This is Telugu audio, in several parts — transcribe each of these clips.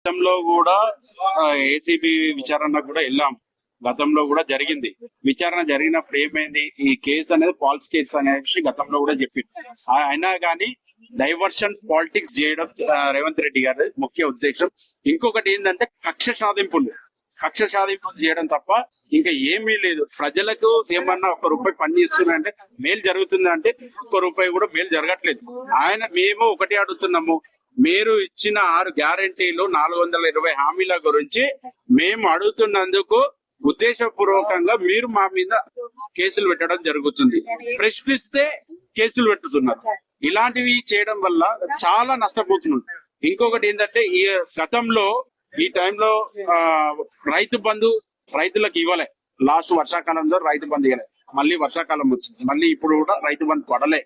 గతంలో కూడా ఏసీబీ విచారణ కూడా వెళ్ళాం. గతంలో కూడా జరిగింది. విచారణ జరిగినప్పుడు ఏమైంది, ఈ కేసు అనేది ఫాల్స్ కేసు అనేసి గతంలో కూడా చెప్పింది. అయినా కానీ డైవర్షన్ పాలిటిక్స్ చేయడం రేవంత్ రెడ్డి గారి ముఖ్య ఉద్దేశం. ఇంకొకటి ఏంటంటే కక్ష సాధింపులు చేయడం తప్ప ఇంకా ఏమీ లేదు. ప్రజలకు ఏమన్నా ₹1 పని చేస్తున్నారంటే మేలు జరుగుతుందంటే ₹1 కూడా మేలు జరగట్లేదు. మేము ఒకటి అడుగుతున్నాము, మీరు ఇచ్చిన 6 గ్యారంటీలు 420 హామీల గురించి మేము అడుగుతున్నందుకు ఉద్దేశపూర్వకంగా మీరు మా మీద కేసులు పెట్టడం జరుగుతుంది. ప్రశ్నిస్తే కేసులు పెట్టుతున్నారు. ఇలాంటివి చేయడం వల్ల చాలా నష్టపోతున్నారు. ఇంకొకటి ఏంటంటే ఈ గతంలో ఈ టైంలో రైతు బంధు రైతులకు ఇవ్వలే. లాస్ట్ వర్షాకాలంలో రైతు బంధు ఇవ్వలే. మళ్ళీ వర్షాకాలం వచ్చింది, మళ్ళీ ఇప్పుడు కూడా రైతు బంధు పడలే.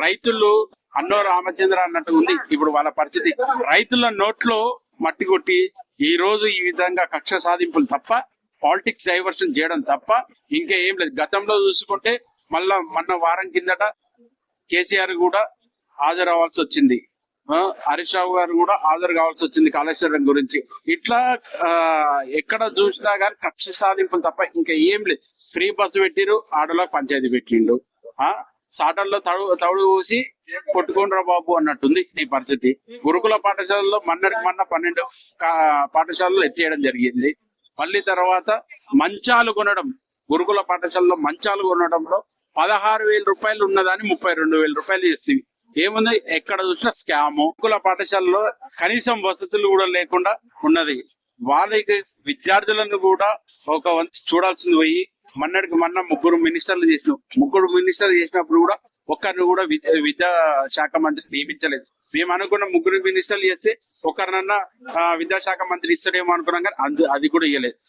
రైతులు అన్నో రామచంద్ర అన్నట్టు ఉంది ఇప్పుడు వాళ్ళ పరిస్థితి. రైతుల నోట్లో మట్టి కొట్టి ఈ రోజు ఈ విధంగా కక్ష సాధింపులు తప్ప, పాలిటిక్స్ డైవర్షన్ చేయడం తప్ప ఇంకా ఏం లేదు. గతంలో చూసుకుంటే మొన్న వారం కిందట కేసీఆర్ కూడా హాజరవ్వాల్సి వచ్చింది, హరీష్ రావు గారు కూడా హాజరు కావాల్సి వచ్చింది కాళేశ్వరం గురించి. ఇట్లా ఎక్కడ చూసినా గానీ కక్ష సాధింపులు తప్ప ఇంకా ఏం లేదు. ఫ్రీ బస్సు పెట్టిరు, ఆటోలో పంచాయతీ పెట్టిండు, సాటర్లో తవుడు పూసి కొట్టుకోండ్రా బాబు అన్నట్టుంది ఈ పరిస్థితి. గురుకుల పాఠశాలలో మొన్న 12 పాఠశాలలో ఎత్తేయడం జరిగింది. మళ్ళీ తర్వాత మంచాలు కొనడం, గురుకుల పాఠశాలలో మంచాలు కొనడంలో ₹16,000 ఉన్నదాన్ని ₹32,000 చేసి ఏముంది, ఎక్కడ చూసినా స్కాము. గురుకుల పాఠశాలలో కనీసం వసతులు కూడా లేకుండా ఉన్నది. వాళ్ళకి విద్యార్థులను కూడా ఒక వంతు చూడాల్సింది పోయి మొన్న 3 మినిస్టర్లు చేసినప్పుడు కూడా ఒక్కరిని కూడా విద్యా శాఖ మంత్రి నియమించలేదు. మేము అనుకున్న 3 మినిస్టర్లు చేస్తే ఒకరినన్నా విద్యాశాఖ మంత్రి ఇస్తాడేమో అనుకున్నాం, కానీ అది కూడా ఇవ్వలేదు.